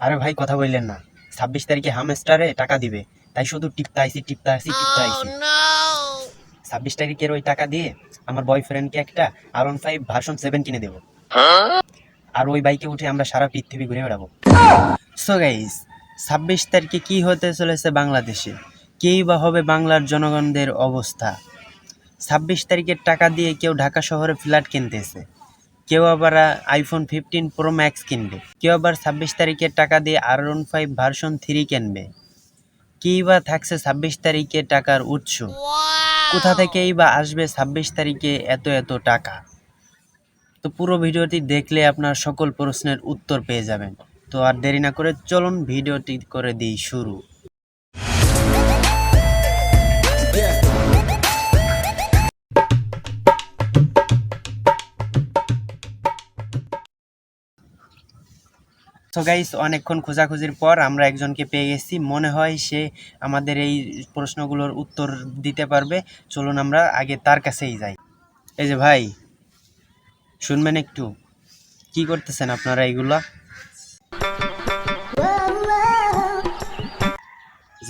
আরে ভাই কথা বললেন না, 26 তারিখে হামস্টারে টাকা দিবে, তাই শুধু টিপতে আইসি টিপতে আইসি টিপতে আইসি। 26 তারিখের ওই টাকা দিয়ে আমার বয়ফ্রেন্ডকে একটা R15 ভার্সন 7 কিনে দেবো, আর ওই বাইকে উঠে আমরা সারা পৃথিবী ঘুরে বেড়াবো। সো গাইস, 26 তারিখে কি হতে চলেছে বাংলাদেশে, কেই বা হবে বাংলার জনগণদের অবস্থা। 26 তারিখের টাকা দিয়ে কেউ ঢাকা শহরে ফ্ল্যাট কিনতেছে, কেউ আবার iPhone 15 Pro Max কিনবে, কেউ আবার 26 তারিখের টাকা দিয়ে R15 ভার্সন 3 কিনবে। কিই বা থাকছে 26 তারিখে টাকার উৎস? কোথা থেকেই বা আসবে 26 তারিখে এত এত টাকা? তো পুরো ভিডিওটি দেখলে আপনার সকল প্রশ্নের উত্তর পেয়ে যাবেন। তো আর দেরি না করে চলুন ভিডিওটি করে দিই শুরু। তো গাইস, অনেকক্ষণ খোঁজাখুঁজির পর আমরা একজনকে পেয়ে গেছি, মনে হয় সে আমাদের এই প্রশ্নগুলোর উত্তর দিতে পারবে। চলুন আমরা আগে তার কাছেই যাই। এই যে ভাই, শুনবেন একটু? কি করতেছেন আপনারা এইগুলা?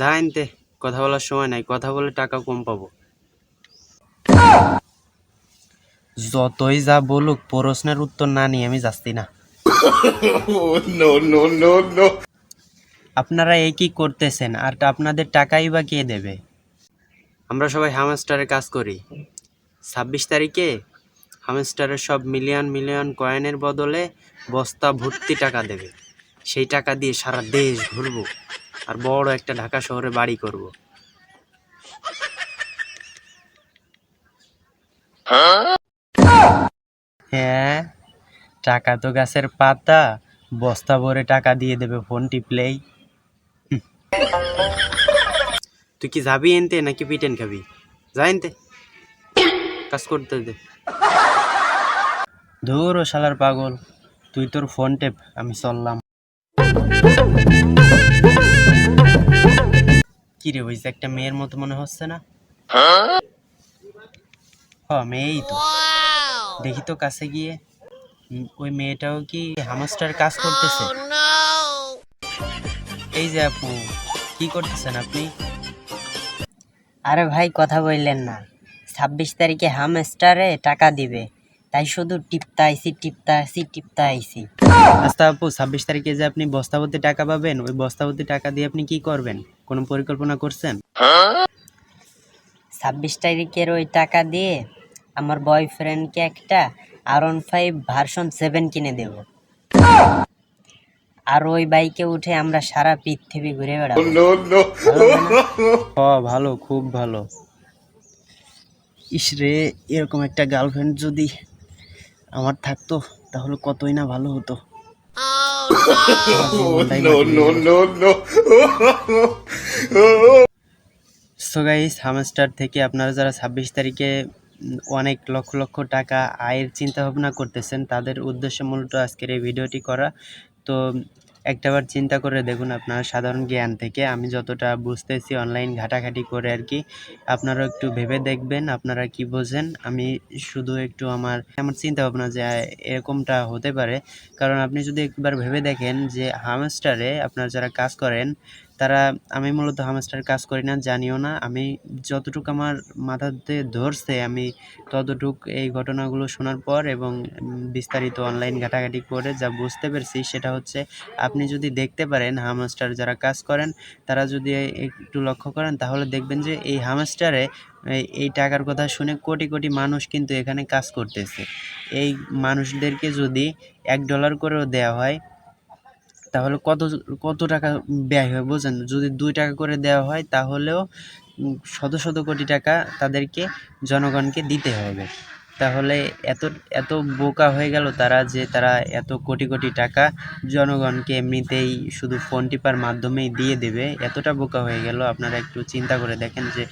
জানতে কথা বলার সময় নাই, কথা বলে টাকা কম পাবো। যতই যা বলুক, প্রশ্নের উত্তর না নিয়ে আমি যাচ্ছি না। No, no, no, no. আপনারা এই কি করতেছেন, আর আপনাদের টাকাই বা কে দেবে? আমরা সবাই হামস্টারে কাজ করি। 26 তারিখে হামস্টারের সব মিলিয়ন মিলিয়ন কয়েনের বদলে বস্তা ভর্তি টাকা দেবে। সেই টাকা দিয়ে সারা দেশ ঘুরবো, আর বড় একটা ঢাকা শহরে বাড়ি করব। হ্যাঁ, টাকা তো গাছের পাতা, বস্তা ভরে টাকা দিয়ে দেবে ফোন টিপলেই। তুই কি যাবি এনতে নাকি পিটেন খাবি? যা এনতে, কাজ করতে দে। ধুর ও শালার পাগল, তুই তোর ফোন টেপ, আমি চললাম। কি রে, ওই যে একটা মেয়ের মতো মনে হচ্ছে না? হ, মেয়েই তো। দেখি তো কাছে গিয়ে। ওই মেয়েটাও কি হামস্টার কাজ করতেছে? এই যে আপু, কি করতেছেন আপনি? আরে ভাই কথা বললেন না, 26 তারিখে হামস্টারে টাকা দিবে, তাই শুধু টিপতে আইসি টিপতে আইসি টিপতে আইসি। আচ্ছা আপু, 26 তারিখে যে আপনি বস্তাভর্তি টাকা পাবেন, ওই বস্তাভর্তি টাকা দিয়ে আপনি কি করবেন? কোনো পরিকল্পনা করছেন? 26 তারিখের ওই টাকা দিয়ে আমার বয়ফ্রেন্ডকে একটা R15 ভার্সন 7 কিনে দেব, আর ওই বাইকে উঠে আমরা সারা পৃথিবী ঘুরে বেড়াবো। No, no. ভালো হবে না? ভালো, খুব ভালো। ইসরে, এরকম একটা গার্লফ্রেন্ড যদি আমার থাকতো তাহলে কতই না ভালো হতো। আমার জীবনটাই No, মাটি no, হয়ে গেল। no, no. So guys, hamster থেকে আপনারা যারা 26 তারিখে অনেক লক্ষ লক্ষ টাকা আয়ের চিন্তা ভাবনা করতেছেন, তাদের উদ্দেশ্যে মূলত আজকের এই ভিডিওটি করা। তো একটাবার চিন্তা করে দেখুন আপনার সাধারণ জ্ঞান থেকে, আমি যতটা বুঝতেছি অনলাইন ঘাটাঘাটি করে আর কি, আপনারাও একটু ভেবে দেখবেন আপনারা কি বোঝেন। আমি শুধু একটু আমার আমার চিন্তা ভাবনা যে এরকমটা হতে পারে। কারণ আপনি যদি একবার ভেবে দেখেন যে হামস্টারে আপনারা যারা কাজ করেন তারা, আমি মূলত হামস্টার কাজ করি না, জানিও না। আমি যতটুকু আমার মাথাতে ধরছে, আমি ততটুক এই ঘটনাগুলো শোনার পর এবং বিস্তারিত অনলাইন ঘাটাঘাটি করে যা বুঝতে পেরেছি, সেটা হচ্ছে আপনি যদি দেখতে পারেন হামস্টার যারা কাজ করেন, তারা যদি একটু লক্ষ্য করেন তাহলে দেখবেন যে এই হামস্টারে এই টাকার কথা শুনে কোটি কোটি মানুষ কিন্তু এখানে কাজ করতেছে। এই মানুষদেরকে যদি $1 করেও দেওয়া হয় তাহলে কত কত টাকা ব্যয় হয় বোঝেন? যদি 2 টাকা করে দেওয়া হয় তাহলেও শত শত কোটি টাকা তাদেরকে, জনগণকে দিতে হবে। তাহলে এত এত বোকা হয়ে গেল তারা, যে তারা এত কোটি কোটি টাকা জনগণকে এমনিতেই শুধু ফোন টিপার মাধ্যমেই দিয়ে দেবে। এতটা বোকা হয়ে গেল। আপনারা একটু চিন্তা করে দেখেন যে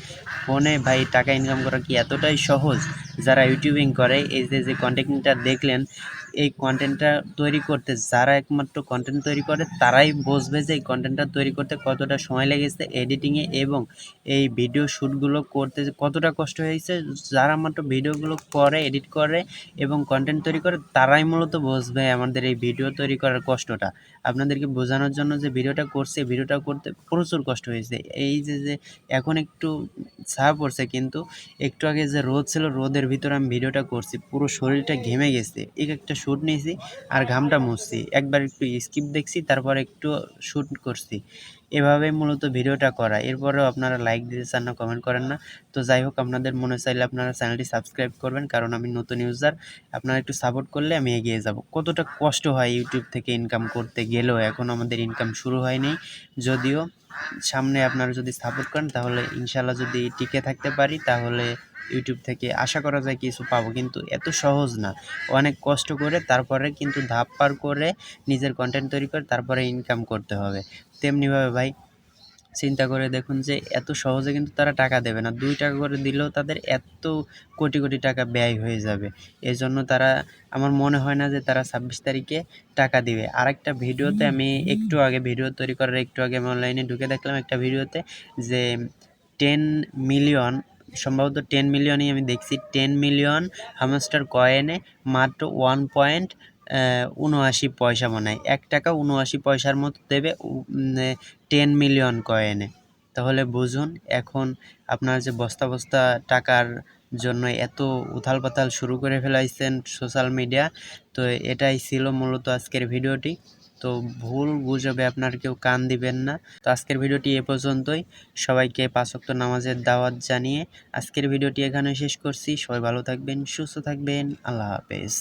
ফোনে ভাই টাকা ইনকাম করা কি এতটাই সহজ? যারা ইউটিউবিং করে, এই যে কন্টেন্টটা দেখলেন, এই কন্টেন্টটা তৈরি করতে, যারা একমাত্র কন্টেন্ট তৈরি করে তারাই বুঝবে যে এই কন্টেন্টটা তৈরি করতে কতটা সময় লেগেছে, এডিটিংয়ে এবং এই ভিডিও শ্যুটগুলো করতে যে কতটা কষ্ট হয়েছে। যারা মাত্র ভিডিওগুলো করে, এডিট করে এবং কন্টেন্ট তৈরি করে তারাই মূলত বুঝবে আমাদের এই ভিডিও তৈরি করার কষ্টটা। আপনাদেরকে বোঝানোর জন্য যে ভিডিওটা করছি, ভিডিওটা করতে প্রচুর কষ্ট হয়েছে। এই যে এখন একটু ছায়া পড়ছে, কিন্তু একটু আগে যে রোদ ছিল, রোদের ভিতরে আমি ভিডিওটা করছি, পুরো শরীরটা ঘেমে গেছে। একটা শ্যুট নিয়েছি আর ঘামটা মুছছি, একবার একটু স্কিপ দেখছি, তারপর একটু শ্যুট করছি। এভাবে মূলত ভিডিওটা করা। এরপরেও আপনারা লাইক দিতে চান না, কমেন্ট করেন না। তো যাই হোক, আপনাদের মনে চাইলে আপনারা চ্যানেলটি সাবস্ক্রাইব করবেন, কারণ আমি নতুন ইউজার। আপনারা একটু সাপোর্ট করলে আমি এগিয়ে যাব। কতটা কষ্ট হয় ইউটিউব থেকে ইনকাম করতে গেলেও এখন আমাদের ইনকাম শুরু হয়নি, যদিও সামনে আপনারা যদি সাপোর্ট করেন তাহলে ইনশাল্লাহ যদি টিকে থাকতে পারি তাহলে ইউটিউব থেকে আশা করা যায় কিছু পাবো, কিন্তু এত সহজ না। অনেক কষ্ট করে তারপরে কিন্তু ধাপ পার করে নিজের কন্টেন্ট তৈরি করে তারপরে ইনকাম করতে হবে। তেমনিভাবে ভাই চিন্তা করে দেখুন যে এত সহজে কিন্তু তারা টাকা দেবে না। 2 টাকা করে দিলেও তাদের এত কোটি কোটি টাকা ব্যয় হয়ে যাবে। এজন্য তারা, আমার মনে হয় না যে তারা 26 তারিখে টাকা দিবে। আরেকটা ভিডিওতে আমি একটু আগে, ভিডিও তৈরি করার একটু আগে আমি অনলাইনে ঢুকে দেখলাম একটা ভিডিওতে যে 10 মিলিয়ন, সম্ভবত 10 মিলিয়নই আমি দেখছি, 10 মিলিয়ন হ্যামস্টার কয়েনে মাত্র 1.79 পয়সা মনে হয়, 1 টাকা 79 পয়সার মতো দেবে 10 মিলিয়ন কয়েনে। তাহলে বুঝুন এখন আপনার যে বস্তা বস্তা টাকার জন্য এত উথাল পাথাল শুরু করে ফেলাইছেন সোশ্যাল মিডিয়া। তো এটাই ছিল মূলত আজকের ভিডিওটি। তো ভুল গুজবে আপনার কেউ কান দিবেন না। তো আজকের ভিডিওটি এ পর্যন্তই। সবাইকে 5 ওয়াক্ত নামাজের দাওয়াত জানিয়ে আজকের ভিডিওটি এখানে শেষ করছি। সবাই ভালো থাকবেন, সুস্থ থাকবেন। আল্লাহ হাফেজ।